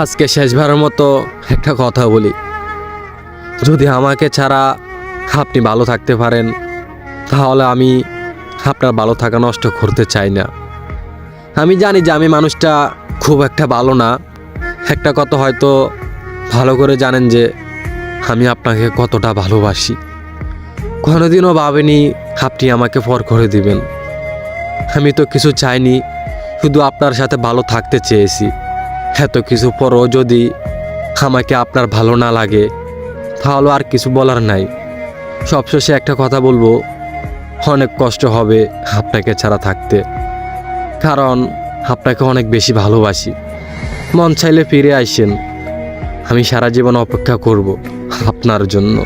আজকে শেষবারের মতো একটা কথা বলি, যদি আমাকে ছাড়া আপনি ভালো থাকতে পারেন তাহলে আমি আপনার ভালো থাকা নষ্ট করতে চাই না। আমি জানি যে আমি মানুষটা খুব একটা ভালো না, একটা কথা হয়তো ভালো করে জানেন যে আমি আপনাকে কতটা ভালোবাসি। কোনোদিনও ভাবিনি আপনি আমাকে পর করে দিবেন। আমি তো কিছু চাইনি, শুধু আপনার সাথে ভালো থাকতে চেয়েছি। এত কিছু পরও যদি আমাকে আপনার ভালো না লাগে তাহলে আর কিছু বলার নাই। সবশেষে একটা কথা বলবো, অনেক কষ্ট হবে আপনাকে ছাড়া থাকতে, কারণ আপনাকে অনেক বেশি ভালোবাসি। মন চাইলে ফিরে আসেন, আমি সারা জীবন অপেক্ষা করব আপনার জন্য।